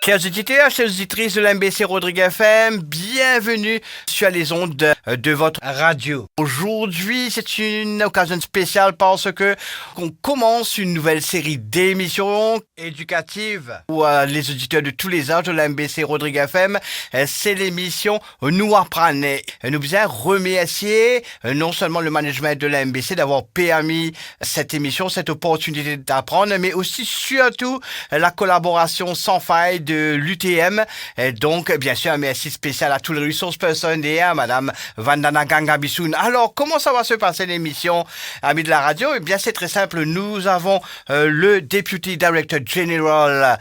Chers auditeurs, chères auditrices de l'MBC Rodrigue FM, bienvenue sur les ondes de votre radio. Aujourd'hui, c'est une occasion spéciale parce que on commence une nouvelle série d'émissions éducatives pour les auditeurs de tous les âges de l'MBC Rodrigue FM. C'est l'émission Nous apprenez. Nous vous remercier non seulement le management de l'MBC d'avoir permis cette émission, cette opportunité d'apprendre, mais aussi surtout la collaboration sans faille de l'UTM. Et donc, bien sûr, un merci spécial à tous les ressources personnelles, Madame Vandana Gangabisoun. Alors, comment ça va se passer l'émission, amis de la radio? Eh bien, c'est très simple. Nous avons le Deputy Director General,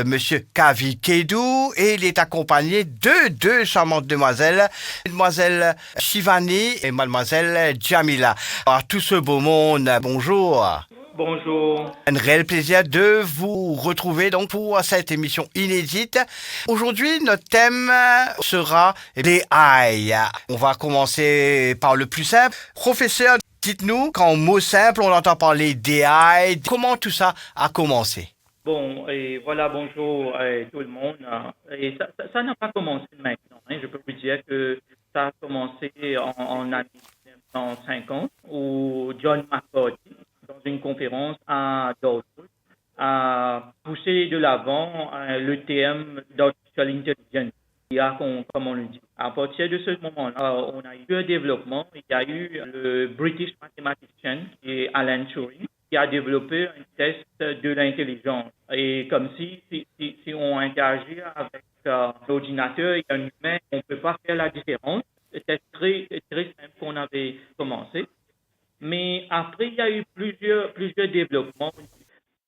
Monsieur Kavi Kedou, et il est accompagné de deux charmantes demoiselles, Mademoiselle Shivani et Mademoiselle Jamila. Alors, tout ce beau monde, bonjour. Bonjour. Un réel plaisir de vous retrouver donc pour cette émission inédite. Aujourd'hui, notre thème sera les AI. On va commencer par le plus simple. Professeur, dites-nous, qu'en mots simples, on entend parler d'AI. Comment tout ça a commencé? Bon, et voilà, bonjour tout le monde. Et ça n'a pas commencé maintenant. Je peux vous dire que ça a commencé en année 1950 où John McCarthy, dans une conférence à Dartmouth, a poussé de l'avant le thème d'artificial intelligence, IA, comme on le dit. À partir de ce moment-là, on a eu un développement. Il y a eu le British mathematician, qui est Alan Turing, qui a développé un test de l'intelligence. Et comme si on interagit avec l'ordinateur et un humain, on ne peut pas faire la différence. C'était très simple qu'on avait commencé. Mais après, il y a eu plusieurs développements.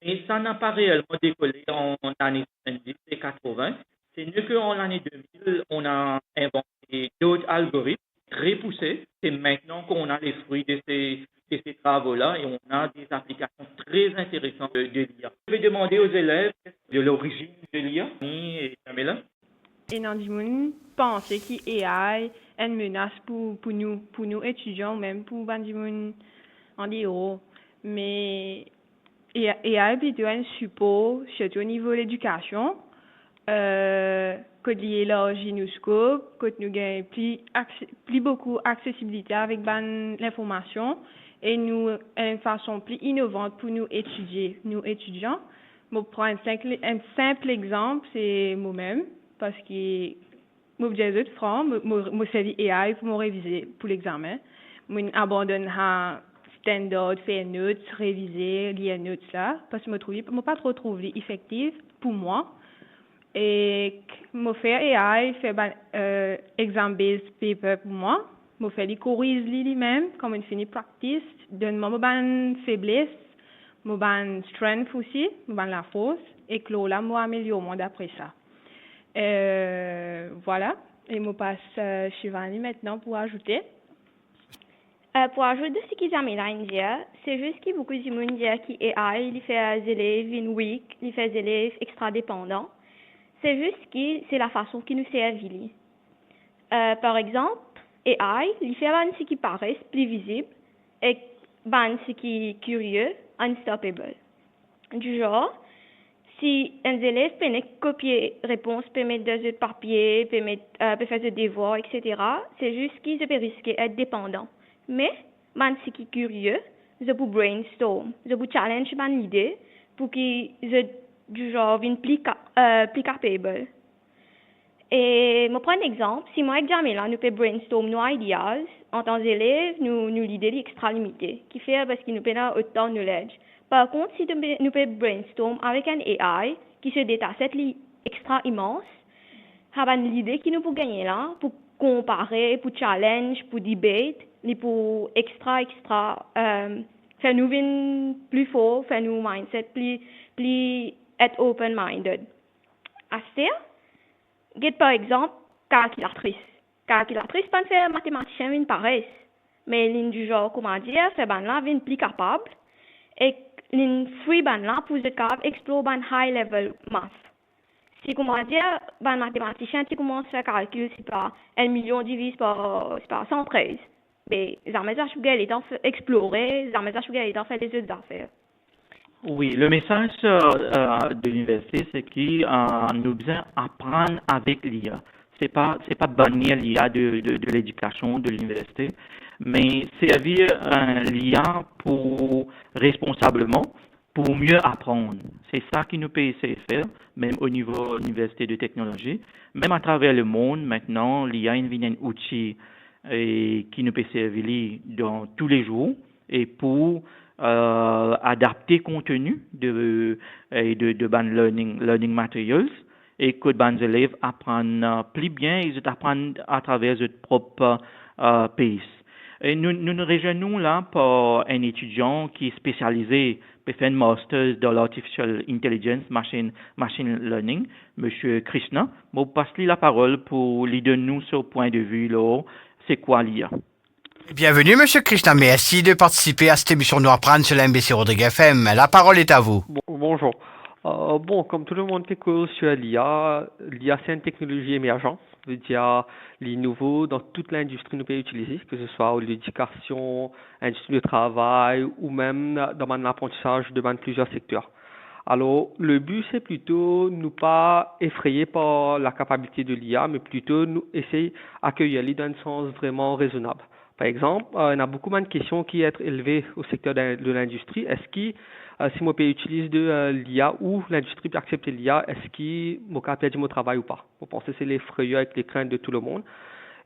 Et ça n'a pas réellement décollé en années 70 et 80. C'est mieux qu'en l'année 2000, on a inventé d'autres algorithmes très poussés. C'est maintenant qu'on a les fruits de ces travaux-là et on a des applications très intéressantes de l'IA. Je vais demander aux élèves de l'origine de l'IA. Et Jamila. Et Nandimoun pense qu'AI est une menace pour nous étudiants, même pour Bandimoun en héros. Mais AI est plutôt un support, surtout au niveau de l'éducation, que lié l'orginoscope, que nous gagnons plus beaucoup accessibilité avec l'information et nous une façon plus innovante pour nous étudier, nous étudiants. Je prends un simple exemple, c'est moi-même, parce que moi j'ai 2 francs, moi servi AI pour me réviser pour l'examen. Moi abandonne standard, faire notes, réviser, lire notes là, parce que moi pas trop trouvé effectif pour moi. Et moi faire AI, faire exam based paper pour moi, moi faire les corriger lui-même, comme une fini practice, donne-moi mon faiblesse, mon strength aussi, mon la force, et que là moi améliore d'après ça. Voilà, et moi passe Shivani maintenant pour ajouter. Pour ajouter ce qu'ils ont mis là, c'est juste qu'il y a beaucoup de monde qui AI, il fait des élèves in week, il fait des élèves extra dépendants. C'est juste que c'est la façon qui nous sert par exemple, AI, il fait ce qui paraît plus visible et ce qui est curieux, unstoppable. Du genre, si un élève peut copier réponse, peut mettre dans un papier, peut faire des devoirs, etc., c'est juste qu'il peut risquer d'être dépendant. Mais, ce qui est curieux, je peux brainstorm, je peux challenge l'idée pour qu'il du genre vienne plus capable. Et je prends un exemple, si moi et Jamila nous pouvons brainstorm nos idées, en tant qu'élèves, nous l'idée est extra limitée, qui fait parce qu'il nous peut autant de knowledge. Par contre, si nous pouvons brainstorm avec un AI qui se détache extra immense, l'idée qui nous peut gagner là, pour comparer, pour challenge, pour debate, pour extra, faire nous venir plus fort, faire nous mindset plus être open-minded. Get par exemple, calculatrice. Calculatrice, pas faire mathématicien, une pareille. Mais l'une du genre, comment dire, c'est là, vient plus capable. Et l'une free là, pour être capable d'explorer high level math. Si, comment dire, mathématicien, tu commences à faire calcul, c'est pas 1 million divisé par 113. Mais, les armes, je peux explorer, les armes, je peux faire des autres affaires. Oui, le message de l'université, c'est qu'on nous besoin apprendre avec l'IA. C'est pas bannir l'IA de l'éducation de l'université, mais servir l'IA pour responsablement, pour mieux apprendre. C'est ça qui nous peut essayer de faire, même au niveau université de technologie. Même à travers le monde, maintenant, l'IA est un outil qui nous peut servir dans tous les jours et pour adapter contenu de ban learning materials et que ban élèves apprennent plus bien, ils apprennent à travers leur propre pays. Et nous rejoignons là pour un étudiant qui est spécialisé pour faire un master dans l'artificial intelligence, machine learning, Monsieur Krishna. Je passe lui la parole pour lui donner nous son point de vue là, c'est quoi l'IA. Bienvenue, Monsieur Krishna. Merci de participer à cette émission Nous apprendre sur la MBC Rodrigue FM. La parole est à vous. Bonjour. Comme tout le monde sait que sur l'IA c'est une technologie émergente. Ça veut dire les nouveaux dans toute l'industrie nous peut utiliser, que ce soit l'éducation, l'industrie du travail ou même dans l'apprentissage de plusieurs secteurs. Alors, le but, c'est plutôt ne pas effrayer par la capacité de l'IA, mais plutôt nous essayer d'accueillir l'IA dans un sens vraiment raisonnable. Par exemple, il y a beaucoup de questions qui sont élevées au secteur de l'industrie. Est-ce que si mon pays utilise de l'IA ou l'industrie peut accepter l'IA, est-ce que mon cas perd mon travail ou pas? Vous pensez que c'est les frayeurs avec les craintes de tout le monde.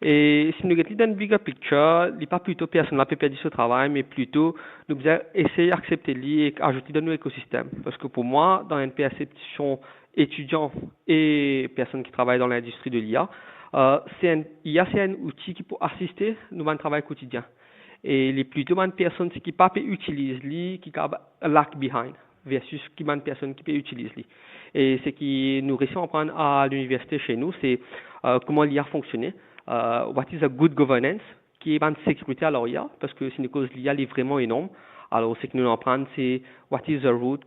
Et si nous regardons dans une bigger picture, il n'est pas plutôt personne qui peut perdre ce travail, mais plutôt nous devons essayer d'accepter l'IA et ajouter dans nos écosystèmes. Parce que pour moi, dans une perception étudiant et personnes qui travaillent dans l'industrie de l'IA, l'IA c'est un outil qui peut assister nous dans le travail quotidien. Et les plutôt de personnes qui ne peuvent pas utiliser l'IA, qui lag behind, versus qui de personnes qui peuvent utiliser l'IA. Et ce qui nous réussit à apprendre à l'université chez nous, c'est comment l'IA fonctionne. What is a good governance, qui est une sécurité à l'IA, parce que c'est une cause l'IA est vraiment énorme. Alors, ce que nous apprenons, c'est what is the root,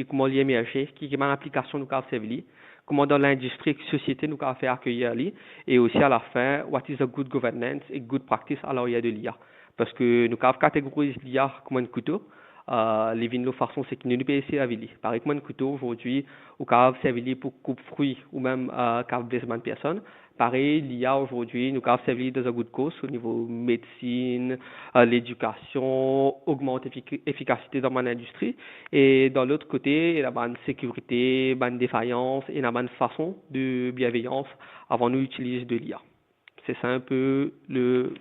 comment l'IA émerge, qui est une application nous avons servir, comment dans l'industrie et la société nous avons fait accueillir l'IA, et aussi à la fin, what is a good governance et good practice à l'IA de l'IA. Parce que nous avons catégorisé l'IA comme un couteau. Les vignes façon c'est qu'ils ne peut essayer à vili. Par exemple, un couteau aujourd'hui, ou cave servir pour couper fruits ou même cave besoin de personnes. Pareil, l'IA aujourd'hui, nous avons servi dans un good cause au niveau médecine, l'éducation, augmenter l'efficacité dans mon industrie. Et dans l'autre côté, il y a une sécurité, une défaillance et une façon de bienveillance avant nous utiliser de l'IA. C'est ça un peu le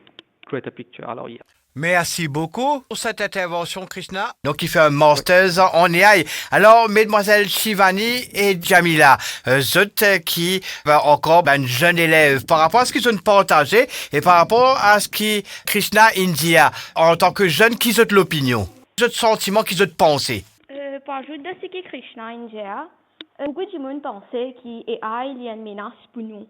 greater picture. Alors, IA. Merci beaucoup pour cette intervention, Krishna. Donc, il fait un master's en AI. Alors, mesdemoiselles Shivani et Jamila, autres qui encore une jeune élève, par rapport à ce qu'ils ont partagé et par rapport à ce que Krishna India, en tant que jeune, qui ont l'opinion, qui ont sentiment, qui ont pensé. Pour ajouter ce que Krishna India, beaucoup de monde pensait que AI est une menace pour nous.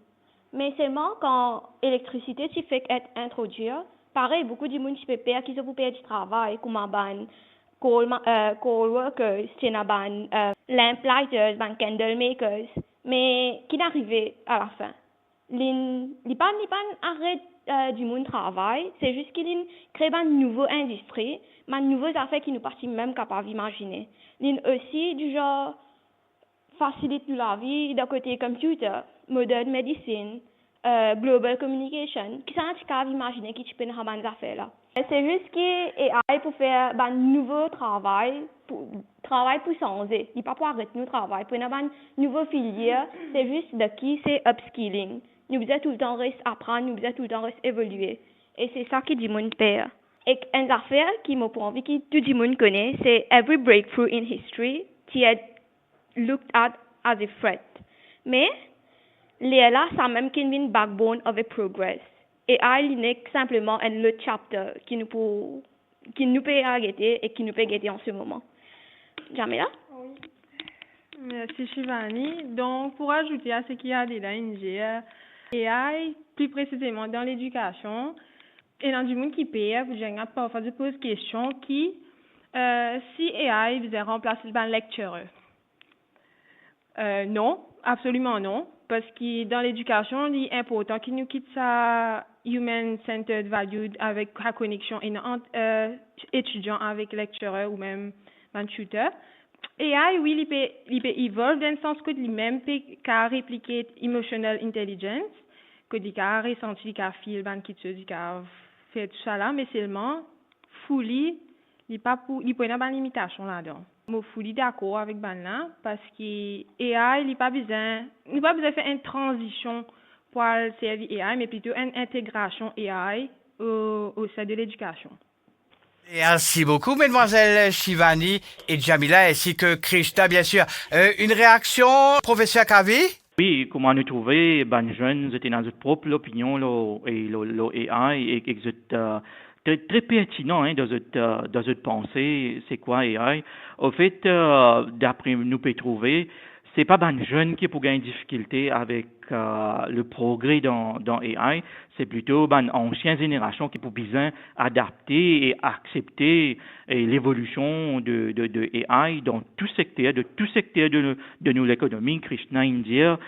Mais seulement quand l'électricité s'y fait être introduite, pareil, beaucoup de monde qui peut perdre, qui se peut perdre du travail, comme un co-workers, lamplighters, candle makers, mais qui n'arrivait à la fin. Ils pas arrêt du monde travail, c'est juste qu'ils créent une nouvelle industrie, une nouvelle affaire qui nous partit même capable d'imaginer. Ils aussi du genre facilite la vie d'un côté computer, modern medicine, global communication, qui sont capables d'imaginer qui tu peux faire des affaires là. C'est juste que AI pour faire un nouveau travail pour changer. Il pas pour arrêter notre travail. Pour avoir une nouvelle filière, c'est juste de qui c'est upskilling. Nous devons tout le temps apprendre, nous devons tout le temps évoluer. Et c'est ça qui dit mon père. Et une affaire qui m'a pour envie que tout le monde connaît, c'est every breakthrough in history qui est looked at as a threat. Mais là, ça même qui est une backbone of a progress. Et AI n'est simplement un autre chapter qui nous peut arrêter et qui nous peut guetter en ce moment. Jamila? Oui. Merci Shivani. Donc, pour ajouter à ce qu'il y a déjà NGA, AI, plus précisément dans l'éducation, et dans du monde qui paye, j'ai parfois de poser question qui, si AI faisait remplacer le lecturer. Non, absolument non. Parce que dans l'éducation, il est important qu'il nous quitte sa human-centered value avec la connexion entre étudiants avec lecturer ou même un tuteur AI, oui, il peut évoluer dans le sens que lui-même peut répliquer emotional intelligence, que il peut ressentir, il peut feel, il peut faire tout ça là, mais seulement, fully, il pas pour, il peut y avoir une limitation là-dedans. Je suis fully d'accord avec ban là, parce que AI, il pas besoin de faire une transition pour servir AI, mais plutôt une intégration AI au sein de l'éducation. Merci beaucoup, mesdemoiselles Shivani et Jamila, ainsi que Krishna, bien sûr. Une réaction, professeur Kavi? Oui, comment nous trouver, ben jeunes, c'était dans notre propre opinion, le AI, et que c'est très, très pertinent dans notre pensée, c'est quoi AI? Au fait, d'après nous peut trouver, c'est pas ben jeunes qui pour gagner une difficulté avec le progrès dans AI, c'est plutôt ben ancienne génération qui pour besoin adapter et accepter l'évolution de AI dans tout secteur, de nous l'économie, Krishna India,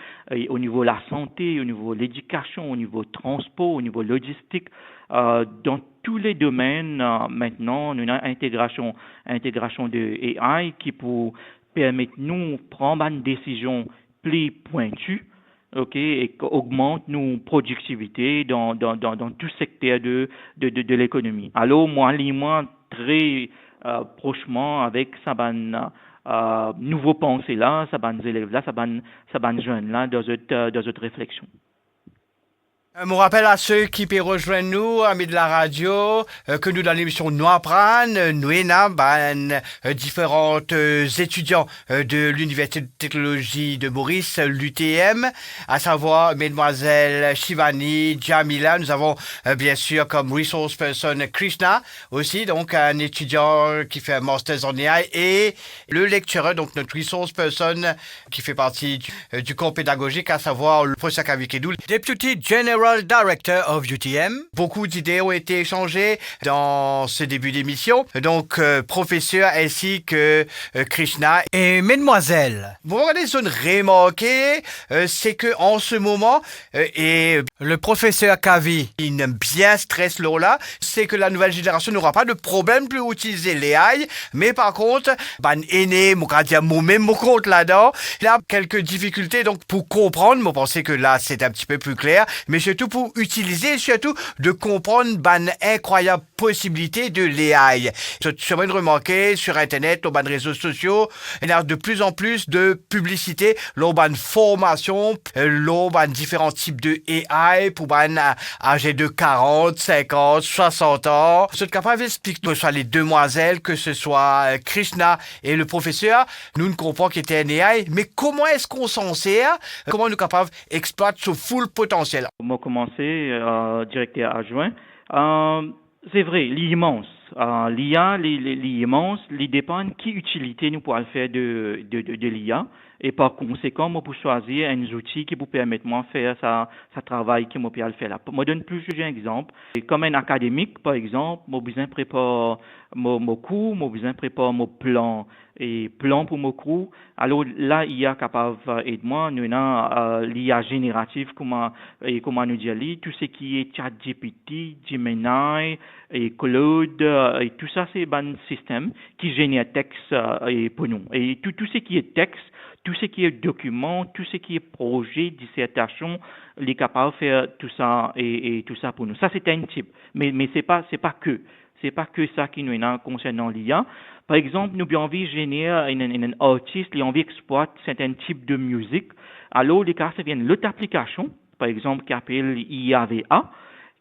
au niveau de la santé, au niveau de l'éducation, au niveau transport, au niveau logistique, dans tous les domaines, maintenant, nous avons intégration de AI qui pour permettre nous prendre une décision plus pointue, ok, et qui augmente nos productivité dans tout secteur de l'économie. Alors, moi, très prochement avec ça nouveau pensée là, ça élèves là, ça jeunes là dans cette réflexion. Mon rappel à ceux qui peuvent rejoindre nous, amis de la radio, que nous dans l'émission Noir Pran, nous différents étudiants de l'Université de technologie de Maurice, l'UTM, à savoir mesdemoiselles Shivani, Jamila. Nous avons bien sûr comme resource person Krishna aussi, donc un étudiant qui fait un master en AI, et le lectureur, donc notre resource person qui fait partie du corps pédagogique, à savoir le professeur Kavikedou, Deputy General Director of UTM. Beaucoup d'idées ont été échangées dans ce début d'émission. Donc, professeur ainsi que Krishna et mesdemoiselles. Vous regardez zone remarquée, c'est que en ce moment, et le professeur Kavi, il aime bien stress là, c'est que la nouvelle génération n'aura pas de problème pour utiliser l'AI, mais par contre, ban aîné, moi-même, mon compte là-dedans, il a quelques difficultés, donc pour comprendre, moi pensez que là, c'est un petit peu plus clair, mais surtout pour utiliser, surtout de comprendre ban incroyable possibilité de l'AI. Je viens de remarquer sur Internet, dans les réseaux sociaux, il y a de plus en plus de publicité, dans ban formation, dans ban différents types de AI pour ban âgés de 40, 50, 60 ans. Je suis capable d'expliquer que ce soit les demoiselles, que ce soit Krishna et le professeur, nous ne comprenons qu'il était un AI, mais comment est-ce qu'on s'en sert? Comment nous sommes capables d'exploiter ce full potentiel? On va commencer, directeur adjoint. C'est vrai, l'immense. L'IA, l'immense, il dépend qui utilité nous pourrons faire de l'IA. Et par conséquent, moi, pour choisir un outil qui vous permettre de faire ça travail qui moi peut le faire là. Je donne plusieurs exemples. Comme un académique, par exemple, moi besoin préparer mon cours, moi besoin préparer mon plan pour mon cours. Alors là, l'IA capable d'aider moi. Nous avons l'IA générative, comment nous dire, tout ce qui est ChatGPT, Gemini et Claude, et tout ça, c'est un système qui génère texte pour nous. Et tout ce qui est texte, tout ce qui est document, tout ce qui est projet, dissertation, il est capable de faire tout ça et tout ça pour nous. Ça, c'est un type. Mais c'est pas que ça qui nous est concernant l'IA. Par exemple, nous avons envie de générer un artiste, il a envie d'exploiter certains types de musique. Alors, les cas, ça vient de l'autre application, par exemple, qui s'appelle IAVA,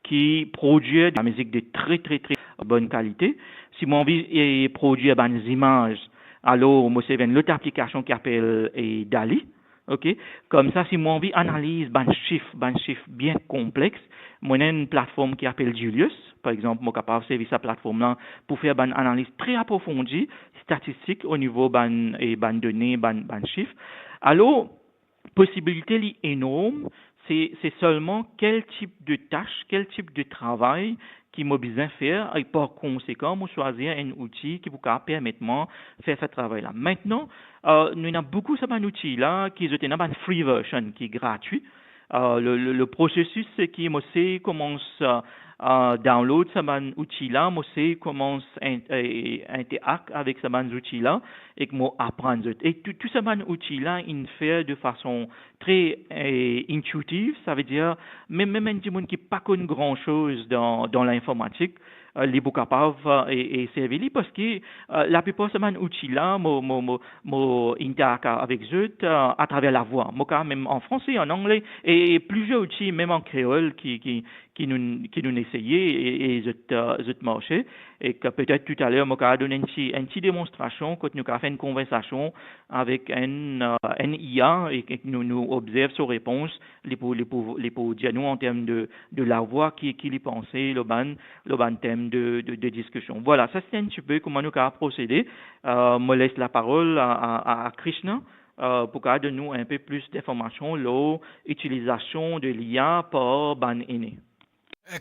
qui produit de la musique de très, très, très bonne qualité. Si mon envie de produire des images, alors, moi, c'est une autre application qui s'appelle DALI. OK? Comme ça, si moi, envie d'analyse chiffre bien complexe, moi, j'ai une plateforme qui s'appelle Julius. Par exemple, moi, capable de servir cette plateforme-là pour faire une analyse très approfondie, statistique au niveau et données, chiffres. Alors, possibilité énorme, c'est seulement quel type de tâche, quel type de travail qui m'a besoin de faire, et par conséquent, moi choisir un outil qui vous permettre de faire ce travail-là. Maintenant, nous avons beaucoup de outil là qui est une free version qui est gratuit. Le processus qui commence download ce ban outil-là, moi c'est commence interagir avec ce ban outil-là et que moi apprendre. Et tout ce ban outil-là, il fait de façon très intuitive, ça veut dire même un petit monde qui pas connu grand-chose dans l'informatique, les beaucoup capables et servir parce que la plupart de ces outils-là, moi interagir avec eux à travers la voix. Moi même en français, en anglais et plusieurs outils, même en créole qui nous essayé et zut marché et que peut-être tout à l'heure moi donner une petite démonstration quand nous fait une conversation avec un IA et que nous observe ses réponses les pour dire nous en termes de la voix qui les pensait le ban thème de discussion. Voilà, ça c'est un petit peu comment nous procéder. Me laisse la parole à Krishna pour de nous un peu plus d'informations l'utilisation de l'IA par ban aîné.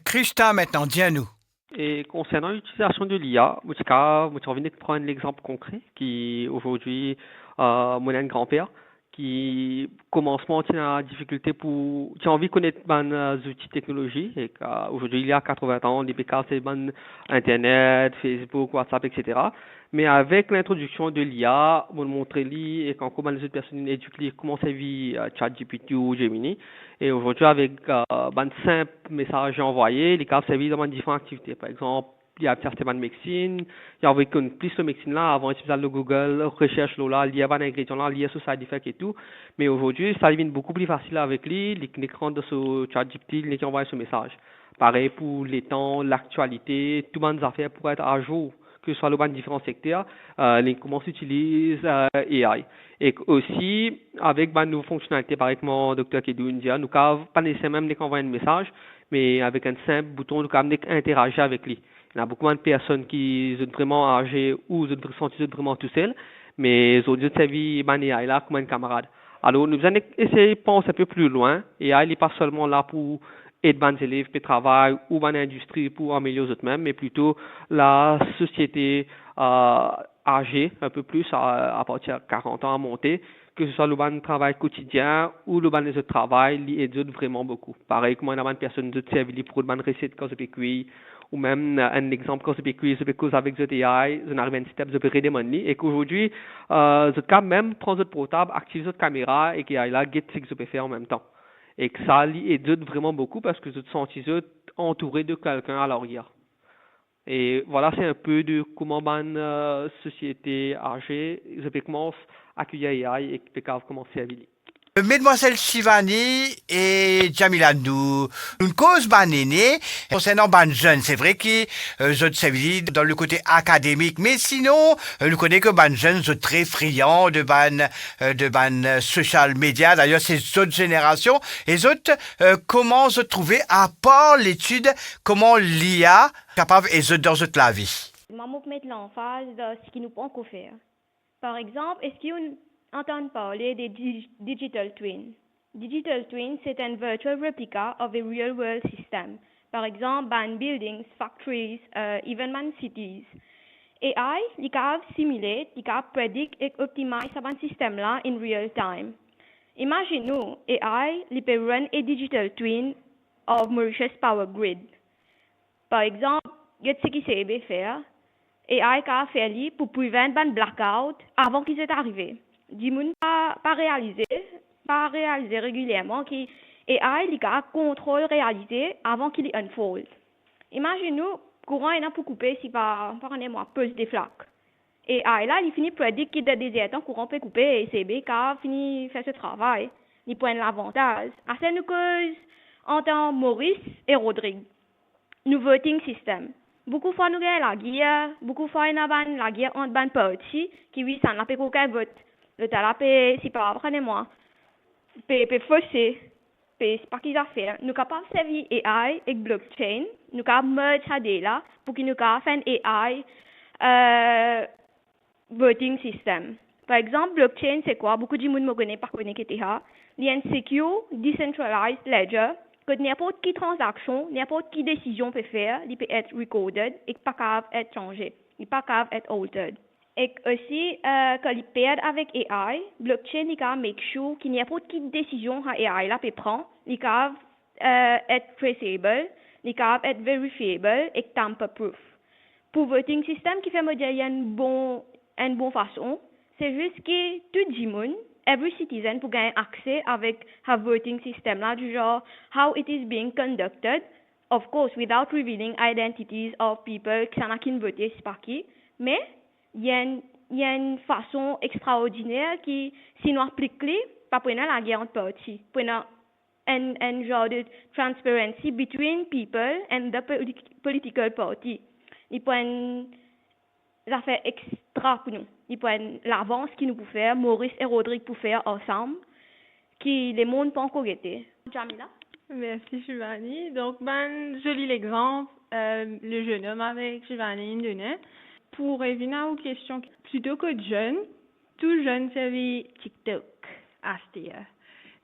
Krishna, maintenant, dis-nous. Et concernant l'utilisation de l'IA, moi j'ai envie de prendre l'exemple concret qui aujourd'hui, mon grand-père qui commencement tient la difficulté pour qui a envie de connaître les outils technologie et qu'aujourd'hui il a 80 ans, il peut c'est internet, Facebook, WhatsApp, etc. Mais avec l'introduction de l'IA, on montrer lui et quand comment les autres personnes éduquent comment ça vit ChatGPT ou Gemini et aujourd'hui avec simple message envoyé, les cas servent dans différentes activités. Par exemple, il y a certainement de médecine, il y a avec plus de médecine là, avant il le Google, recherche là, il y a un ingrédient là, il y a sur side effect et tout. Mais aujourd'hui, ça devient beaucoup plus facile avec lui, l'écran de ce ChatGPT, il envoie ce message. Pareil pour les temps, l'actualité, tout le monde affaires pour être à jour, que ce soit dans différents secteurs, comment s'utilise AI. Et aussi, avec une nouvelle fonctionnalité, par exemple, mon docteur Kedou India, nous n'avons pas nécessairement même envoyer un message, mais avec un simple bouton, nous avons interagir avec lui. Il y a beaucoup de personnes qui sont vraiment âgées ou sont vraiment tout seuls, mais ils ont dit que vie est là comme un camarade. Alors, nous allons essayer de penser un peu plus loin. Et il n'est pas seulement là pour aider les élèves pour travail ou l'industrie pour améliorer eux-mêmes, mais plutôt la société âgée, un peu plus à partir de 40 ans à monter, que ce soit le travail quotidien ou le autre travail, il aide vraiment beaucoup. Pareil, comme on a une personne de service pour une recette quand c'est cuit, ou même un exemple quand c'est cuit, c'est cause avec the AI, on arrive à un step de redemander et qu'aujourd'hui, ce cas même prend votre portable, active votre caméra et qu'il y a là, get ce que vous pouvez faire en même temps. Et que ça aide vraiment beaucoup parce que vous êtes senti entouré de quelqu'un à l'arrière. Et voilà, c'est un peu de comment une société âgée, je peux commencer à accueillir AI et peut commencer à vivre. Mesdemoiselles Shivani et Jamila, nous cause bannéné concernant ban jeunes. C'est vrai que je sais dans le côté académique, mais sinon, nous connaissons que ban jeunes sont très friands de ban social media. D'ailleurs, c'est d'autres générations. Et autres, comment se trouver à part l'étude, comment l'IA capable et dans la vie. Moi, je vais mettre l'emphase de ce qui nous peut encore faire. Par exemple, est-ce qu'on entend parler des digital twins? Digital twin, c'est un virtual replica of a real world system. Par exemple, ban buildings, factories, even man cities. AI, il peut simuler, il peut prédire et optimiser ce système-là in real time. Imaginez-nous, AI, il peut run a digital twin of Mauritius Power Grid. Par exemple, il y a ce qui s'est faire. AI a fait pour prévenir un blackout avant qu'il soit arrivé. Du monde pas réalisé régulièrement qui AI il a contrôle réalisé avant qu'il unfold. Imaginez-nous courant est pour couper si par moi pose des flaques. AI là il finit prédire qu'il des temps courant peut couper et CB car finit faire ce travail. Il prend l'avantage. À cette nous cause en tant Maurice et Rodrigue. Nous voting system. Beaucoup de fois nous avons la guerre, beaucoup de fois nous avons la guerre entre ban parti qui oui ça n'a pas qu'aucun vote. Le talapé si par prenez-moi peut fausser c'est pas qu'ils a fait. Nous capables de servir AI et blockchain, nous capables merge ça là pour qu'il nous capable faire un AI voting system. Par exemple, blockchain c'est quoi? Beaucoup de monde me connaît par connaître que ça. Il y a un secure decentralized ledger que n'importe qui transaction, n'importe qui décision peut faire, il peut être recorded et pas capable être changé, il pas capable être altered. Et aussi, quand il perd avec AI, blockchain, il peut make sure qu'il n'y a pas de décision que AI là peut prendre, il peut être traceable, il est capable d'être verifiable et tamper-proof. Pour voting system qui fait me dire il y a une bonne façon, c'est juste que tout le monde, every citizen pour gagner accès avec un voting system là, du genre how it is being conducted, of course without revealing identities of people qui s'en a qui voté, c'est pas qui, mais il y a une façon extraordinaire qui, si nous appliquons, pas pour la guerre entre partis, pour un genre de transparency between people and the political party. Il peut une affaire extra pour nous. Il peut l'avance qui nous peut faire, Maurice et Rodrigue pour faire ensemble, qui les mondes pas encore été. Jamila? Merci, Shivani. Donc, je lis l'exemple, le jeune homme avec Shivani donnait. Pour revenir aux questions, plutôt que de jeunes, tout jeune servi TikTok à ce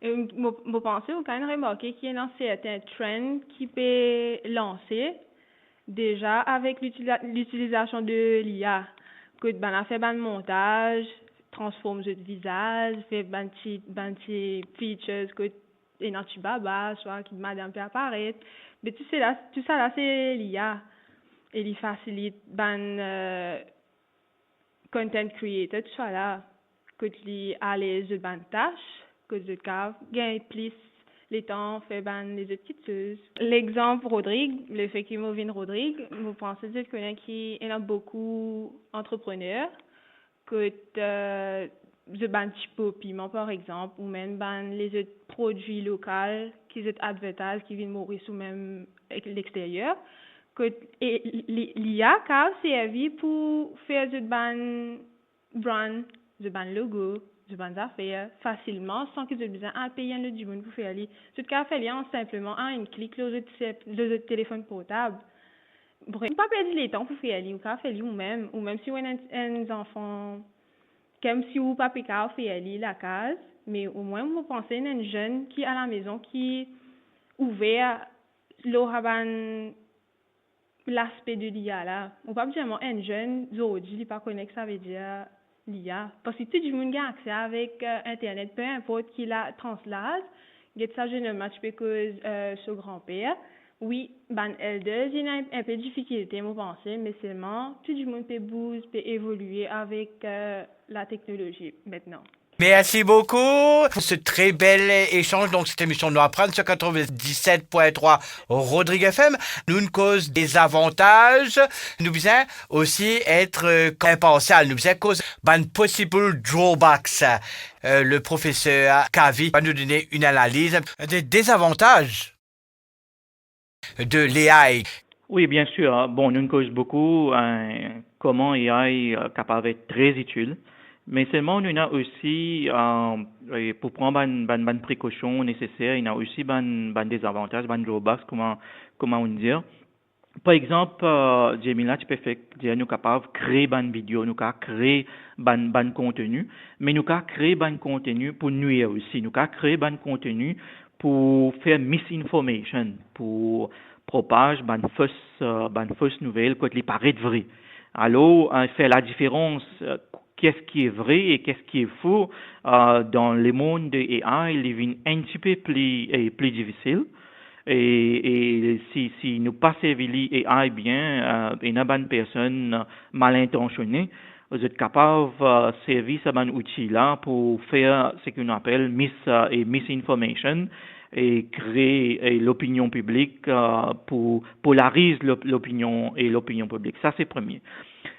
vous pensez, vous quand même remarqué qu'il y a un certain trend qui peut lancer déjà avec l'utilisation de l'IA. Que on fait un montage, transforme le visage, fait des features que et non tu baba, soit qui madame peut apparaître. Mais tout ça là c'est l'IA. Et il facilite content creator tout ça là que tu à les autres tâches que tu gagne plus les temps fait les autres petites choses. L'exemple Rodrigue, le fait qu'il m'ouvre Rodrigue, vous pensez que connais qui il y a beaucoup d'entrepreneurs que de type piment par exemple ou même les autres produits locaux qui sont advertisés qui viennent mourir sous même l'extérieur que l'IA car servi pour faire de brand, de logo, de affaires facilement sans qu'ils aient besoin de payer le du monde pour faire aller. Ce cas fait lien simplement à un clic le téléphone portable. Bref, pas perdre le temps pour faire aller ou faire aller ou même si on a un enfant comme si vous pas faire aller la case, mais au moins vous pensez à un jeune qui est à la maison qui ouvert l'aspect de l'IA là. On pas vraiment un jeune aujourd'hui pas connaît que ça veut dire l'IA parce que tout le monde a accès avec internet peu importe qui la translate. Get ça je ne match pas que ce grand-père. Oui, elders il a un peu de difficulté moi penser mais seulement tout le monde peut bouger, peut évoluer avec la technologie maintenant. Merci beaucoup pour ce très bel échange. Donc, cette émission nous apprend sur 97.3 Rodrigue FM. Nous une cause des avantages. Nous besoin aussi être impartial. Nous besoin cause possible drawbacks. Le professeur Kavi va nous donner une analyse des désavantages de l'AI. Oui, bien sûr. Bon, nous cause beaucoup comment AI est capable d'être très utile. Mais seulement, nous avons aussi, pour prendre une précaution nécessaire, il y a aussi des désavantages, des drawbacks, comment on dit. Par exemple, Jamila, tu peux dire, nous sommes capables de créer une vidéo, nous sommes créer un contenu, mais nous sommes créer un contenu pour nuire aussi. Nous sommes créer un contenu pour faire misinformation, pour propager une fausse nouvelle quand il paraît vrai. Alors, faire la différence qu'est-ce qui est vrai et qu'est-ce qui est faux dans le monde de AI, il devient un petit peu plus difficile. Et si nous pas servir l'AI bien, une bonne personne mal intentionnée, vous êtes capable de servir ce bon outil-là pour faire ce qu'on appelle misinformation et créer l'opinion publique, pour polariser l'opinion publique. Ça, c'est premier.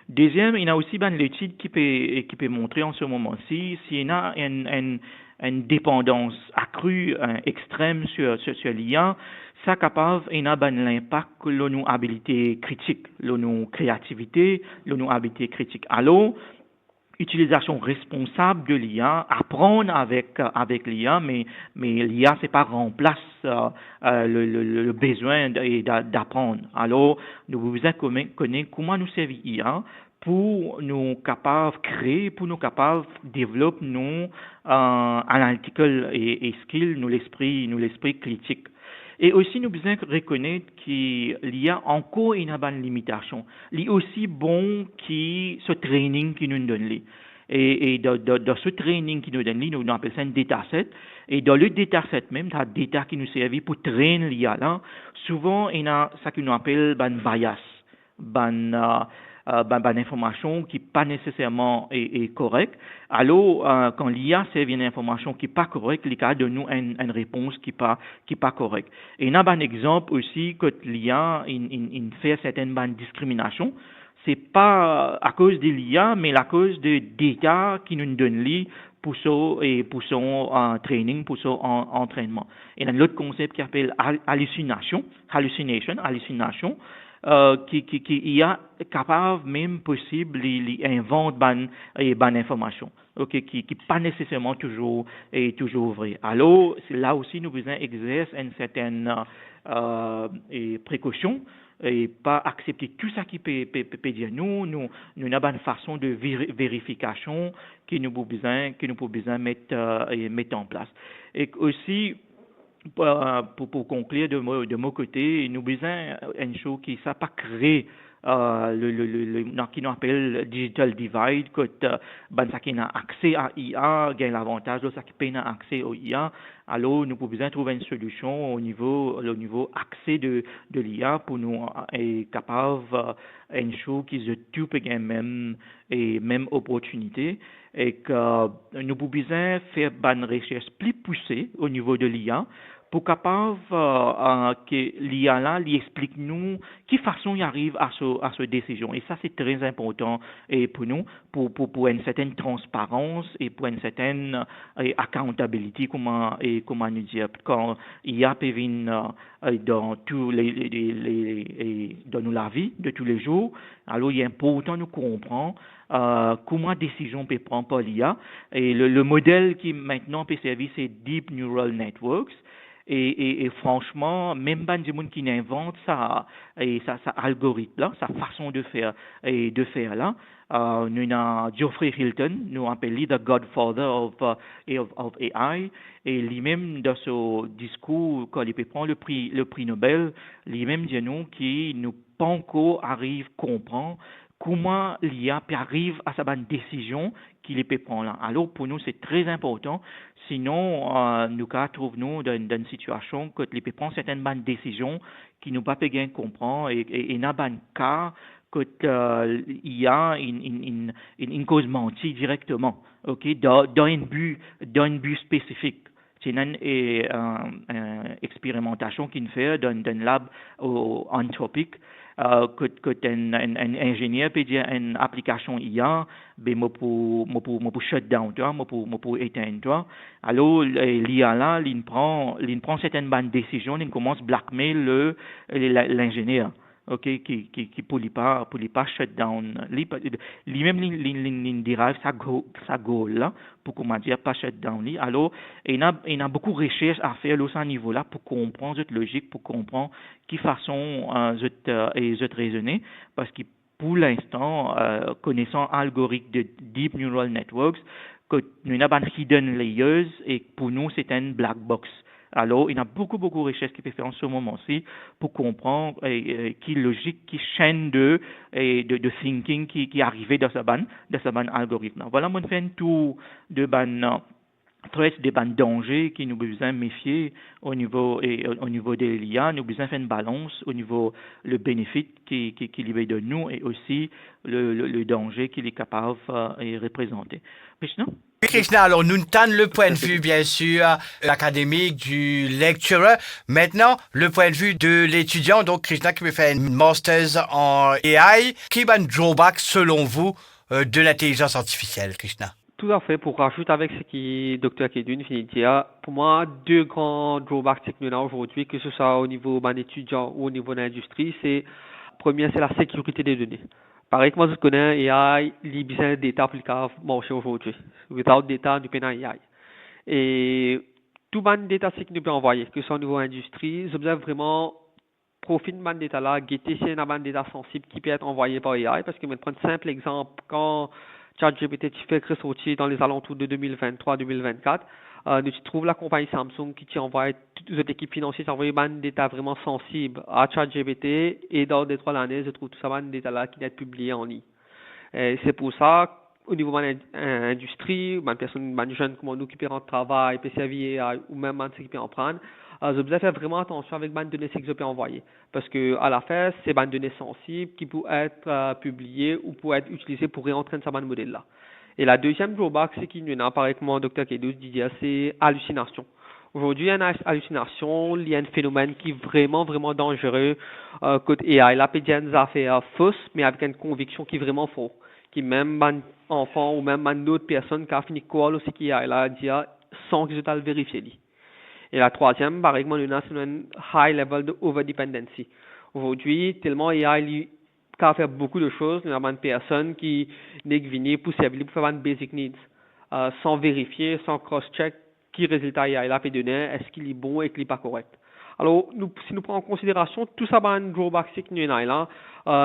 Deuxième, il y a aussi l'étude qui peut montrer en ce moment-ci s'il y a une dépendance accrue, extrême sur l'IA, ça capable il y a l'impact que nos habilités critiques, nos créativité, nos habilités critiques. Alors, utilisation responsable de l'IA, apprendre avec l'IA, mais l'IA c'est pas remplace le besoin d'apprendre. Alors, nous vous connaître comment nous servir l'IA pour nous capables créer, pour nous capables développer nos analytical et skills, nous l'esprit critique. Et aussi, nous besoin reconnaître qu'il y a encore une bonne limitation. Il est aussi bon qui ce training qui nous donne. Et dans ce training qui nous donne, nous appelons ça un dataset. Et dans le dataset même, tu as des data qui nous servent pour traîner l'IA là. Souvent, il y a ce que nous appelons ban bias, ban information qui n'est pas nécessairement est correcte. Alors, quand l'IA sert une information qui n'est pas correcte, l'IA donne nous une réponse qui n'est pas correcte. Et il y a un exemple aussi que l'IA fait certaines discriminations. C'est pas à cause de l'IA, mais à cause de data qui nous donne lui pour son training, pour son entraînement. Et il y a un autre concept qui s'appelle hallucination, qui est capable même possible, il invente ban information, ok, qui pas nécessairement toujours vrai. Alors là aussi nous besoin exercer une certaine précaution et pas accepter tout ça qui peut dire nous avons une façon de vérification que nous pouvons besoin mettre en place. Et aussi pour conclure de mon côté, nous besoin une chose qui ça pas créer qui nous appelle digital divide, que ça qui a accès à IA gagne l'avantage de ça qui peine accès au IA. Alors nous pouvons besoin trouver une solution au niveau accès de l'IA pour nous être capable une chose qui se tout peut gagner même opportunité, et que nous pouvons besoin faire une recherche plus poussée au niveau de l'IA pour capable que l'IA là lui explique nous quelle façon il arrive à ce décision. Et ça c'est très important et pour nous pour une certaine transparence et pour une certaine accountability, comment nous dire, quand l'IA peut venir dans tous dans la vie de tous les jours. Alors il est important de comprendre comment décision peut prendre par l'IA, et le modèle qui maintenant peut servir c'est Deep Neural Networks. Et franchement, même des gens qui inventent ça algorithme là, sa façon de faire là, nous avons Geoffrey Hilton, nous appelons the Godfather of AI, et lui-même dans ce discours quand il prend le prix Nobel, lui-même dit nous qui nous pas encore arrive à comprendre comment l'IA arrive à sa bonne décision qu'il peut prendre là. Alors pour nous c'est très important, sinon nous trouvons dans une situation que l'IA peut prendre certaines bonnes décisions qui nous pas bien comprendre, et dans un cas que l'IA une cause mentie directement, ok, dans un but spécifique. C'est une expérimentation qu'il fait dans un lab Anthropic, que un ingénieur peut dire une application IA, ben pour shutdown, tu vois, pour éteindre, tu vois. Alors l'IA là, il prend certaines bonnes décisions, il commence à blackmail l'ingénieur. Ok, qui pour lui pas shutdown, lui-même il derive sa goal là pour comment dire pas shutdown lui. Alors il y a beaucoup de recherches à faire à ce niveau là pour comprendre cette logique, pour comprendre qui façon cette raisonner, parce que pour l'instant connaissant algorithme de Deep Neural Networks, que nous avons des hidden layers, et pour nous c'est un black box. Alors, il y a beaucoup de recherches qui peuvent faire en ce moment-ci pour comprendre qui logique, qui chaîne de thinking qui arrivait dans ce ban algorithme. Voilà, on fait un tour de ban des dangers qui nous besoin méfier au niveau de l'IA. Nous besoin faire une balance au niveau le bénéfice qui libère de nous, et aussi le danger qu'il est capable de représenter. Krishna? Oui, Krishna, alors nous tenons le point de vue, bien sûr, académique du lecturer. Maintenant, le point de vue de l'étudiant, donc Krishna qui veut faire une master's en AI. Qui est un drawback, selon vous, de l'intelligence artificielle, Krishna? Tout à fait. Pour rajouter avec ce qui Dr. Kedun finit de dire, pour moi, deux grands drawbacks que nous avons aujourd'hui, que ce soit au niveau d'un étudiant ou au niveau de l'industrie, premier, c'est la sécurité des données. Pareil que moi, je connais AI, il y a besoin de data pour marcher aujourd'hui. Without data, nous prenons AI. Et tout le data que nous pouvons envoyer, que ce soit au niveau industrie, je besoin vraiment profiter de ce data là, guetter si il y a un data sensible qui peut être envoyé par AI, parce que je vais prendre un simple exemple. Quand ChatGPT fait ressortir dans les alentours de 2023-2024, nous trouvons la compagnie Samsung qui envoie toute cette équipe financière, qui envoie un data vraiment sensible à ChatGPT, et dans les 3 années, je trouve tout ça un data là qui doit être publié en ligne. C'est pour ça, au niveau de l'industrie, une personne, une jeune comme nous qui peut en travail, peut servir AI, ou même ceux qui peut en prendre, je dois faire vraiment attention avec les données que je peux envoyer. Parce que à la fin, c'est des données sensibles qui peuvent être publiées ou peuvent être utilisées pour réentraîner ce modèle-là. Et la deuxième drawback, c'est qu'il y en a, pareil comme le docteur Kedous disait, c'est hallucination. Aujourd'hui, il y a une hallucination, il y a un phénomène qui est vraiment, vraiment dangereux côté AI. La pédienne a fait fausse, mais avec une conviction qui est vraiment fausse. Qui même un enfant ou même une autre personne qui a fini quoi aussi qui a là dire sans que je t'ai vérifié. Et la troisième, par exemple, c'est un high level de over dependency. Aujourd'hui, tellement AI qui a fait beaucoup de choses, il y a une personne qui n'est venue pour servir pour faire une basic needs sans vérifier, sans cross-check qui résultat AI là peut donner, est-ce qu'il est bon et qu'il n'est pas correct. Alors, si nous prenons en considération tout ça, un drawback c'est que nous avons là,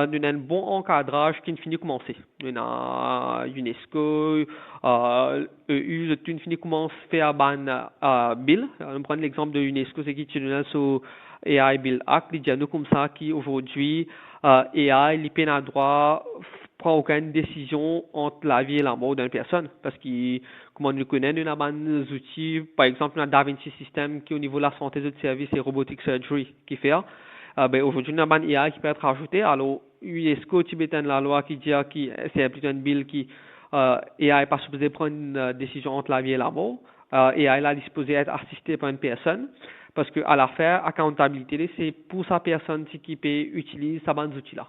nous avons un bon encadrage qui ne finit de commencer. Nous avons UNESCO, EU, tout finit de commencer à faire un bill. On prend l'exemple de UNESCO, c'est qui est sur AI Bill Act, il dit nous comme ça qui aujourd'hui AI, il peine à droit prend aucune décision entre la vie et la mort d'une personne parce que comme on le connaît, nous avons des outils, par exemple, le DaVinci System qui au niveau de la santé de service et robotic surgery qui fait. Aujourd'hui, nous avons un IA qui peut être ajouté. Alors, UNESCO tibétaine la loi qui dit que c'est plutôt un bill qui AI n'est pas supposé prendre une décision entre la vie et la mort. AI là, est supposé être assisté par une personne parce que à la fin, accountabilité, c'est pour sa personne qui peut utiliser ces outils là.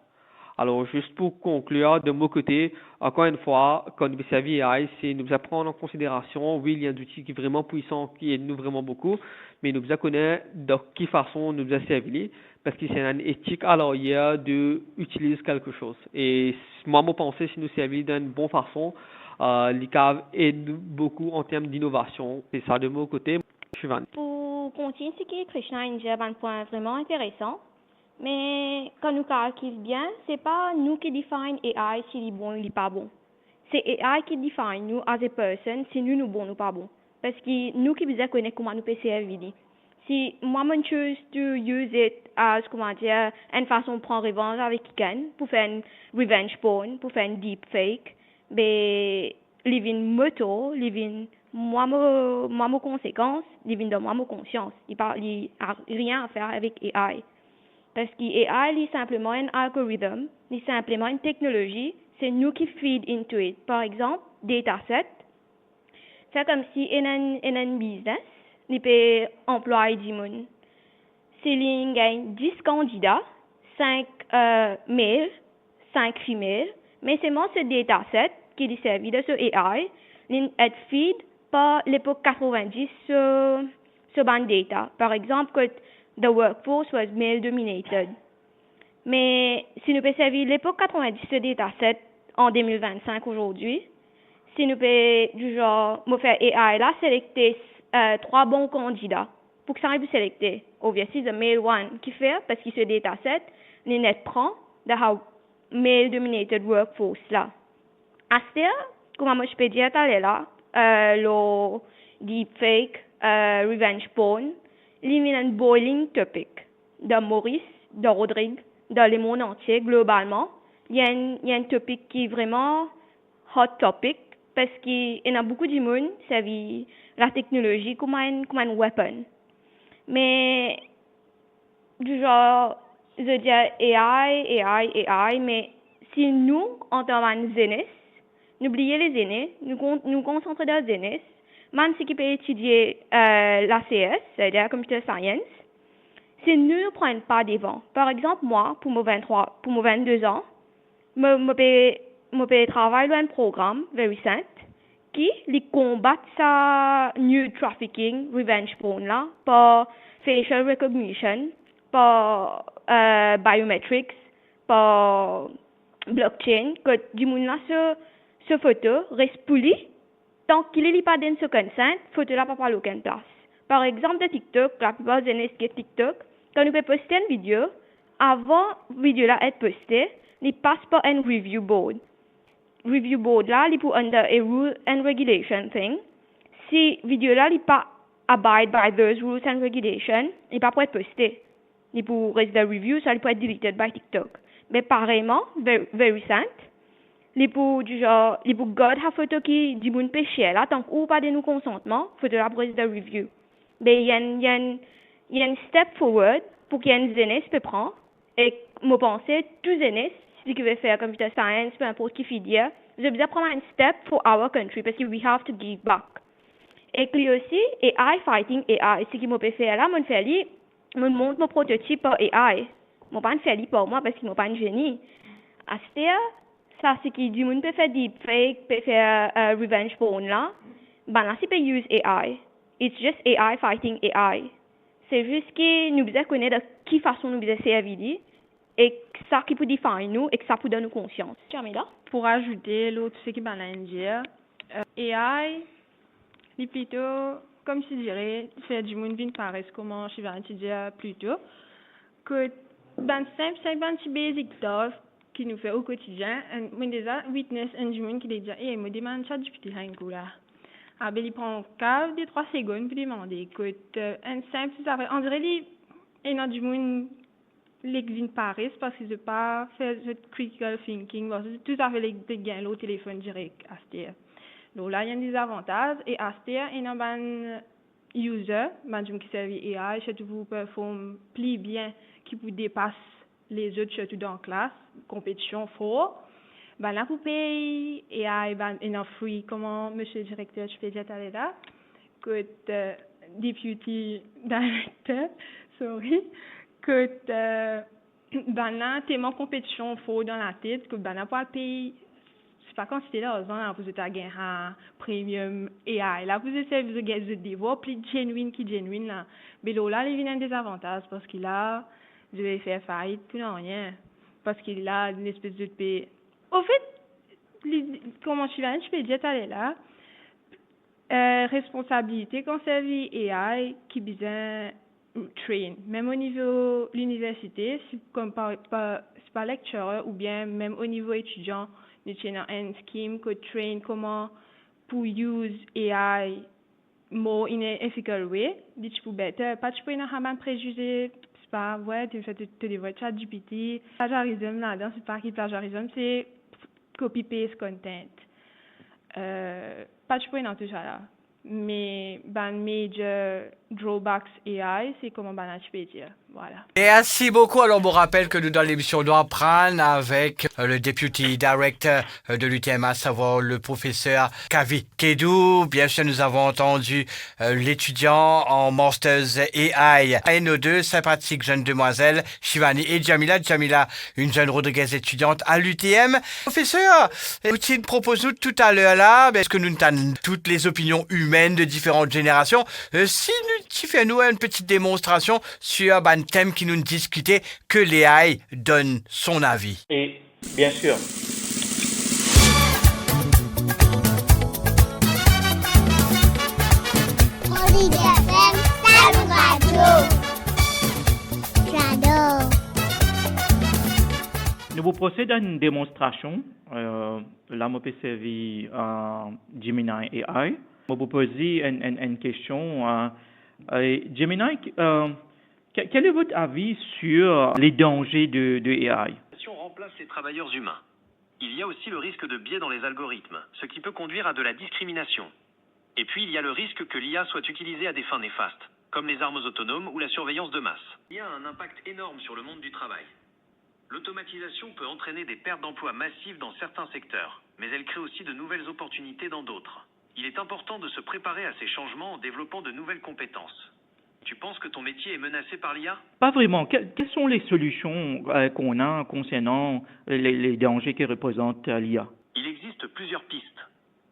Alors, juste pour conclure, de mon côté, encore une fois, quand nous servons AI, c'est nous prendre en considération, oui, il y a un outil qui est vraiment puissant, qui aide nous vraiment beaucoup, mais nous connaître de quelle façon nous servir, parce que c'est une éthique à l'arrière d'utiliser quelque chose. Et moi, mon pensée, si nous servons d'une bonne façon, l'ICAV aide beaucoup en termes d'innovation. C'est ça de mon côté. Je suis Van. Pour continuer ce que Krishna a dit, un point vraiment intéressant. Mais quand nous calculons bien, c'est pas nous qui définissons AI s'il est bon ou il n'est pas bon. C'est AI qui définit nous as a person si nous bons ou pas bons. Parce que nous qui besoin connaître comment nous peut servir. Si moi je choose to use it as comment dire une façon de prendre revanche avec quelqu'un pour faire une revenge porn, pour faire une deep fake, ben living moto, living moi mes conséquences, living dans moi mes conscience. Il a rien à faire avec AI. Parce que AI est simplement un algorithme, c'est simplement une technologie, c'est nous qui feed into it. Par exemple, dataset, c'est comme si un business, il peut employer du monde. Si il gagne 10 candidats, 5 males, 5 femelles, mais c'est moi ce dataset qui est servi de ce AI, il est feed par l'époque 90 sur band data. Par exemple, que the workforce was male dominated. Mais si nous pouvons servir l'époque 90 ce dataset en 2025 aujourd'hui, si nous pouvons du genre faire AI là sélecter 3 bons candidats pour que ça puisse sélecter obviously the male one qui fait parce que ce dataset les net prend de how male dominated workforce là. À ce comme moi je peux dire là le deepfake revenge porn il un boiling topic de Maurice, de Rodrigue, dans le monde entier, globalement. Il y a un topic qui est vraiment hot topic parce qu'il y a beaucoup de monde qui servent la technologie comme un weapon. Mais, du genre, je dis AI, mais si nous, en tant que jeunesse, n'oubliez les aînés, nous concentrons dans les aînés, même ceux qui peuvent étudier l'ACS, c'est-à-dire Computer Science, si nous ne prenons pas devant. Par exemple, moi, pour mes 22 ans, je peux travailler dans un programme very simple qui combat sa new trafficking, revenge porn là, par facial recognition, par biometrics, par blockchain, que du monde là, ce photo reste poli. Tant qu'il n'est pas dans ce consent, photo là pas aucune place. Par exemple, de TikTok, la plupart des gens qui TikTok, quand nous pouvons poster une vidéo, avant la vidéo là être postée, il passe par un review board. Review board là, il pour under a rule and regulation thing. Si vidéo là, il pas abide by those rules and regulations, il pas pour être posté. Il pour rester de review, ça il peut être deleted by TikTok. Mais pareillement, very simple. les pour du genre, les pour garder la photo qui dit bon péché là, tant ou pas de nous consentement, photo la prise de review. Ben, il y a un step forward pour qu'il y ait une jeunesse peut prendre, et moi penser, tout jeunesse, si tu veux faire computer science, peu importe qui fait dire, je veux prendre un step for our country, parce que we have to give back. Et puis aussi, AI fighting AI, ce qui m'a fait faire là, mon fait lui, me montre mon prototype par AI. Mon pas fait lui pour moi parce qu'il m'a pas un génie. À ce stade, ça c'est qui du monde peut faire deepfake, peut faire revenge porn là, ben là c'est peut use AI. It's just AI fighting AI. C'est juste que nous devons connaître de quelle façon nous devons servir et ça qui peut définir nous et que ça peut donner nous conscience. Jamila? Pour ajouter l'autre, ce qui va dire, AI, c'est plutôt, comme je dirais, faire du monde vin paraît comment je vais te dire plutôt, que ben simple, c'est ben petit basic stuff qui nous fait au quotidien, et moi déjà, witness un du monde qui dit, eh, me demande ça du petit hango là. Ah ben, il prend qu'à 2-3 secondes pour demander, écoute, un simple, ça fait, on dirait, il y a du monde, l'exine Paris parce que je pas faire ce critical thinking, parce que tout à fait les gains au téléphone direct à ce donc là, il y a des avantages et à ce il y a un user, qui servent AI, surtout vous performe plus bien, qui vous dépasse les autres, surtout dans la classe, compétition fort. Ben là, vous payez AI, ben, il y a free, comment, monsieur le directeur, je peux dire là, que deputy director, sorry, que ben là, tellement compétition fort dans la tête, que ben là, pas payer. C'est pas considéré là, vous êtes à gagner un premium AI. Là, vous essayez de gagner des voix plus genuine qui genuine là. Mais là, il y a un désavantage parce qu'il a, je vais faire faillite pour rien. Parce qu'il a une espèce de paix. Au fait, comment je peux dire, t'allais là, responsabilité quand servir AI qui besoin train. Même au niveau de l'université, comme c'est pas lecturer ou bien même au niveau étudiant, nous avons un scheme que train comment pour use AI more in an ethical way. Dit pour better, pas tu peux avoir un préjugé, c'est pas ouais, tu fais te dévoiler chat GPT, plagiarisme là-dedans, c'est pas qui plagiarisme, c'est copy paste content. Pas tu peux dans tout ça là. Mais ban major drawbacks AI, c'est comment ban tu peux dire. Voilà. Merci beaucoup. Alors, on vous rappelle que nous, dans l'émission d'Apprendre avec le Deputy Director de l'UTM, à savoir le professeur Kavi Kedou. Bien sûr, nous avons entendu l'étudiant en Masters AI à NO2, sympathique jeune demoiselle, Shivani et Jamila. Jamila, une jeune Rodriguez étudiante à l'UTM. Professeur, Poutine propose nous tout à l'heure là, est-ce que nous avons toutes les opinions humaines de différentes générations? Si nous faisons une petite démonstration sur un thème qui nous discutait, que l'AI donne son avis. Et bien sûr. Nous vous procédons à une démonstration. Là, je peux servir Gemini AI. Je vous poser une question. Gemini, quel est votre avis sur les dangers de AI? Si on remplace les travailleurs humains, il y a aussi le risque de biais dans les algorithmes, ce qui peut conduire à de la discrimination. Et puis, il y a le risque que l'IA soit utilisée à des fins néfastes, comme les armes autonomes ou la surveillance de masse. Il y a un impact énorme sur le monde du travail. L'automatisation peut entraîner des pertes d'emplois massives dans certains secteurs, mais elle crée aussi de nouvelles opportunités dans d'autres. Il est important de se préparer à ces changements en développant de nouvelles compétences. Tu penses que ton métier est menacé par l'IA? Pas vraiment. Quelles sont les solutions qu'on a concernant les dangers que représente l'IA? Il existe plusieurs pistes.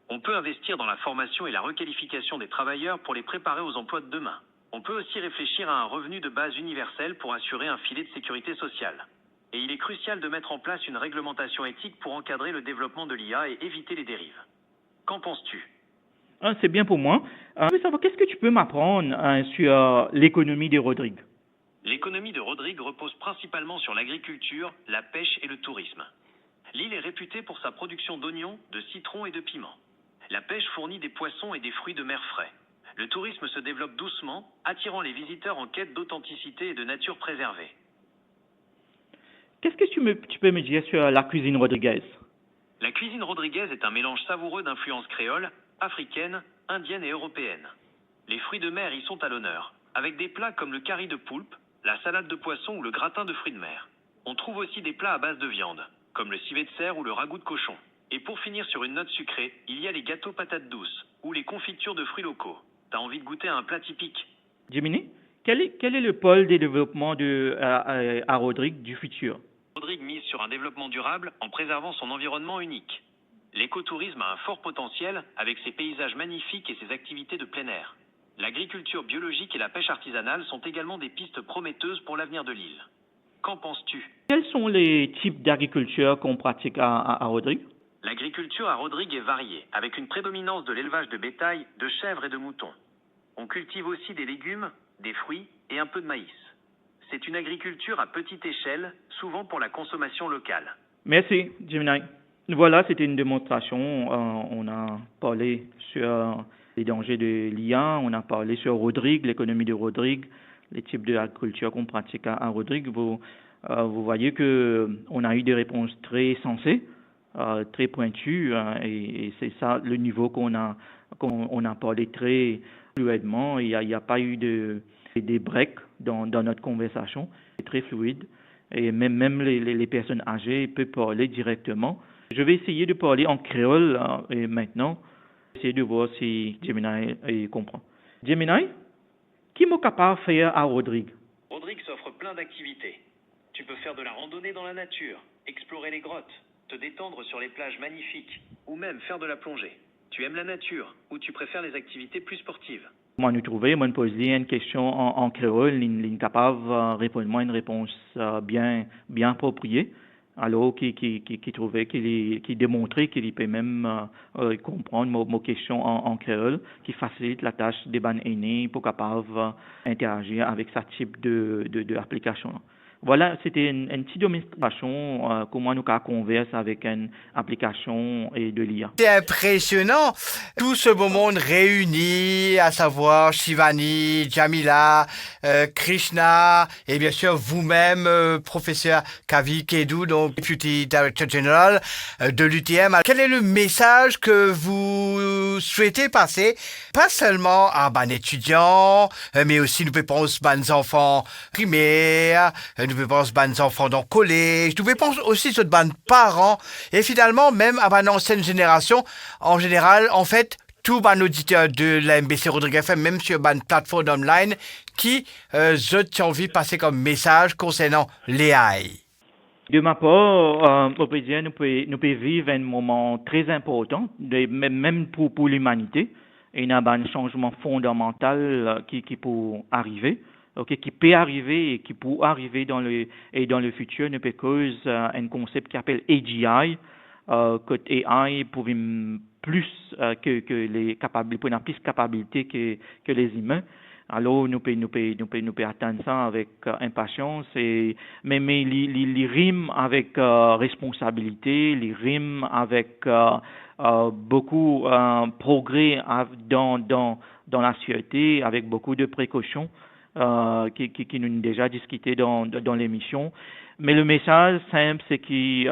On peut investir dans la formation et la requalification des travailleurs pour les préparer aux emplois de demain. On peut aussi réfléchir à un revenu de base universel pour assurer un filet de sécurité sociale. Et il est crucial de mettre en place une réglementation éthique pour encadrer le développement de l'IA et éviter les dérives. Qu'en penses-tu? C'est bien pour moi. Je veux savoir, qu'est-ce que tu peux m'apprendre sur l'économie de Rodrigue? L'économie de Rodrigue repose principalement sur l'agriculture, la pêche et le tourisme. L'île est réputée pour sa production d'oignons, de citrons et de piments. La pêche fournit des poissons et des fruits de mer frais. Le tourisme se développe doucement, attirant les visiteurs en quête d'authenticité et de nature préservée. Qu'est-ce que tu peux me dire sur la cuisine rodriguaise? La cuisine Rodriguez est un mélange savoureux d'influences créoles, africaines, indiennes et européennes. Les fruits de mer y sont à l'honneur, avec des plats comme le curry de poulpe, la salade de poisson ou le gratin de fruits de mer. On trouve aussi des plats à base de viande, comme le civet de cerf ou le ragoût de cochon. Et pour finir sur une note sucrée, il y a les gâteaux patates douces ou les confitures de fruits locaux. T'as envie de goûter à un plat typique? Jiminy, quel est le pôle de développement à Rodrigue du futur? Rodrigue mise sur un développement durable en préservant son environnement unique. L'écotourisme a un fort potentiel avec ses paysages magnifiques et ses activités de plein air. L'agriculture biologique et la pêche artisanale sont également des pistes prometteuses pour l'avenir de l'île. Qu'en penses-tu? Quels sont les types d'agriculture qu'on pratique à Rodrigue? L'agriculture à Rodrigue est variée, avec une prédominance de l'élevage de bétail, de chèvres et de moutons. On cultive aussi des légumes, des fruits et un peu de maïs. C'est une agriculture à petite échelle, souvent pour la consommation locale. Merci, Jiminy. Voilà, c'était une démonstration. On a parlé sur les dangers de l'IA, on a parlé sur Rodrigue, l'économie de Rodrigue, les types d'agriculture qu'on pratique à Rodrigue. Vous voyez qu'on a eu des réponses très sensées, très pointues, et c'est ça le niveau qu'on a parlé très fluidement. Il n'y a pas eu des breaks dans notre conversation. C'est très fluide. Et même les personnes âgées peuvent parler directement. Je vais essayer de parler en créole et maintenant, essayer de voir si Jiminy comprend. Jiminy, qui est capable de faire à Rodrigue? Rodrigue s'offre plein d'activités. Tu peux faire de la randonnée dans la nature, explorer les grottes, te détendre sur les plages magnifiques, ou même faire de la plongée. Tu aimes la nature ou tu préfères les activités plus sportives? Moi, nous trouver, moi, poser une question en créole, il est capable de répondre une réponse bien appropriée. Alors, qui trouvait, qui démontrait qu'il peut même comprendre mes questions en créole, qui facilite la tâche des ban aînés pour capable interagir avec ce type de application. Voilà, c'était une petite démonstration comment nous converser avec une application et de l'IA. C'est impressionnant, tout ce beau monde réuni, à savoir Shivani, Jamila, Krishna et bien sûr vous-même, professeur Kavi Kedou, donc Deputy Director General de l'UTM. Quel est le message que vous souhaitez passer, pas seulement à ban étudiants, mais aussi nous penser ban enfants primaires, nous penser ban enfants dans le collège, nous penser aussi sur ban parents et finalement même à ban ancienne génération en général, en fait, tout ban auditeur de la MBC Rodrigue FM, même sur ban plateforme online, qui ont envie de passer comme message concernant l'AI. De ma part, on peut dire nous pouvons vivre un moment très important, même pour l'humanité. Il y a un changement fondamental qui peut arriver, qui peut arriver et qui peut arriver dans le futur, ne peut cause un concept qui s'appelle AGI, que AI pour plus que les capables, pour plus de capacités que les humains. Alors nous pouvons attendre ça avec impatience mais les rime avec responsabilité, les rime avec beaucoup progrès dans la société, avec beaucoup de précautions qui nous ont déjà discuté dans l'émission. Mais le message simple, c'est que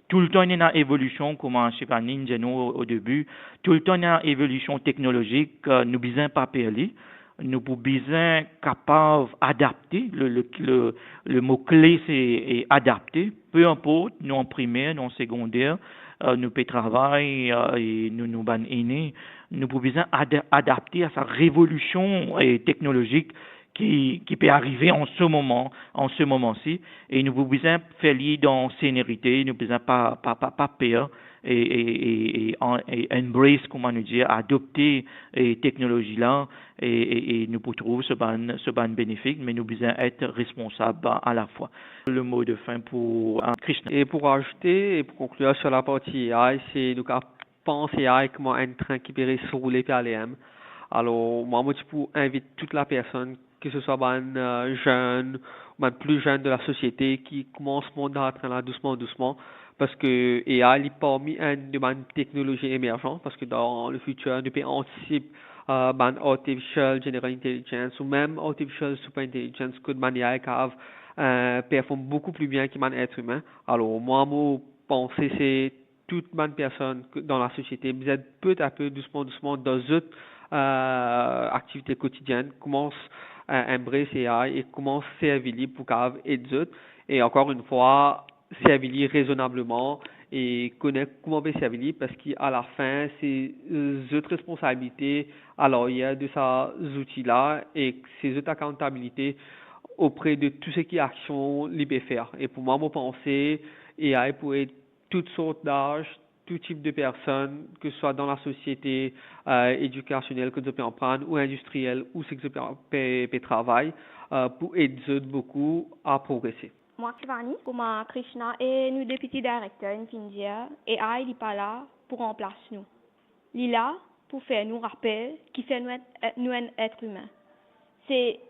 tout le temps il y a une évolution, comme Shivani disait au début, tout le temps il y a une évolution technologique, nous besoin pas perdre. Nous pouvons besoin capable d'adapter. Le mot-clé, c'est adapter. Peu importe, nous en primaire, nous en secondaire, nous pouvons travailler et nous ban aînés. Nous pouvons besoin adapter à sa révolution technologique qui peut arriver en ce moment-ci. Et nous pouvons besoin faire l'idée dans sénérité, nous pouvons pas peur. Et embrace, comment nous dire, adopter les technologies là et nous pouvons trouver ce ban bénéfique, mais nous devons être responsables à la fois. Le mot de fin pour Krishna. Et pour ajouter et pour conclure sur la partie AI, c'est donc à penser AI comme un train qui peut se rouler par l'EM. Alors moi je peux inviter toute la personne, que ce soit un jeune ou un plus jeune de la société qui commence mon train là doucement. Parce que AI est parmi une de mes technologies émergentes, parce que dans le futur, nous pouvons anticiper Artificial General Intelligence ou même Artificial Super Intelligence que de manière qui performe beaucoup plus bien qu'un être humain. Alors, moi, mon pensée, c'est toute bonne personne dans la société, vous êtes peu à peu, doucement, dans d'autres activités quotidiennes, commence à embrasser AI et commence à servir pour aider les autres. Et encore une fois, servir raisonnablement et connaître comment bien servir parce qu'à la fin, c'est autres responsabilités à l'arrière de ces outils-là et ces autres accountabilités auprès de tout ce qui est action libre faire. Et pour moi, mon pensée, AI pour être toutes sortes d'âges, tout type de personnes, que ce soit dans la société éducationnelle que nous pouvons prendre, ou industrielle, ou ce que nous pouvons travailler, pour aider beaucoup à progresser. Moi, Shivani, comme Krishna et nous députés directeurs en India, AI n'est pas là pour remplacer nous. Il est là pour faire nous rappeler qui fait nous un être humain. C'est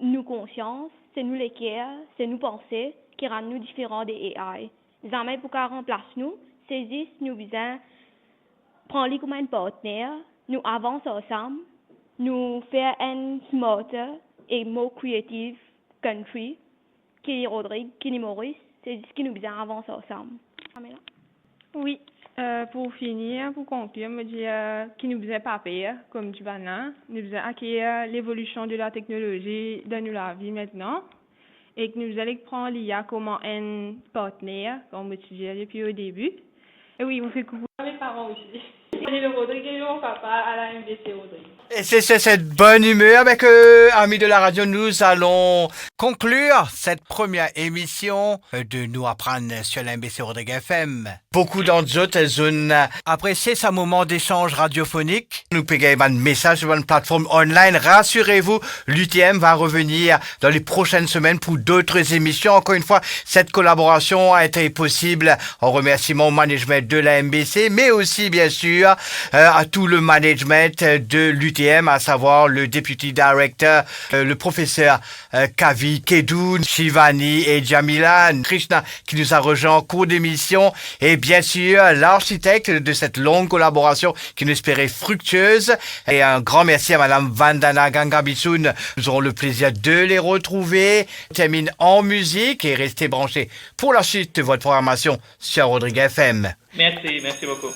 nous conscience, c'est nous les cœurs, c'est nous penser qui rendent nous différents des AI. Jamais pour qu'elle remplace nous, c'est juste nous besoin prendre comme un partenaire, nous avancer ensemble, nous faire un smarter et more creative country, qui est Rodrigue, qui est Maurice, c'est juste que nous besoin avancer ensemble. Pamela? Oui, pour finir, pour conclure, me dire qu'il nous besoin pas pire, comme tu vas là, nous besoin accueillir l'évolution de la technologie dans la vie maintenant, et que nous allons prendre l'IA comme un partenaire, comme je disais depuis le début. Et oui, on fait coucou à mes parents aussi. Et le Rodrigue et mon papa à la MBC Rodrigue. Et c'est cette bonne humeur avec amis de la radio, nous allons conclure cette première émission de Nous apprendre sur l'MBC Rodrigue FM. Beaucoup d'entre eux ont apprécié ce moment d'échange radiophonique. Nous payons un message sur une plateforme online. Rassurez-vous, l'UTM va revenir dans les prochaines semaines pour d'autres émissions. Encore une fois, cette collaboration a été possible en remerciement au management de la MBC, mais aussi, bien sûr, à tout le management de l'UTM, à savoir le deputy director, le professeur Kavi Kedoun, Shivani et Jamila, Krishna qui nous a rejoint en cours d'émission et bien sûr l'architecte de cette longue collaboration qui nous espérait fructueuse. Et un grand merci à Madame Vandana Gangabisoun. Nous aurons le plaisir de les retrouver. On termine en musique et restez branchés pour la suite de votre programmation sur Rodrigue FM. Merci beaucoup.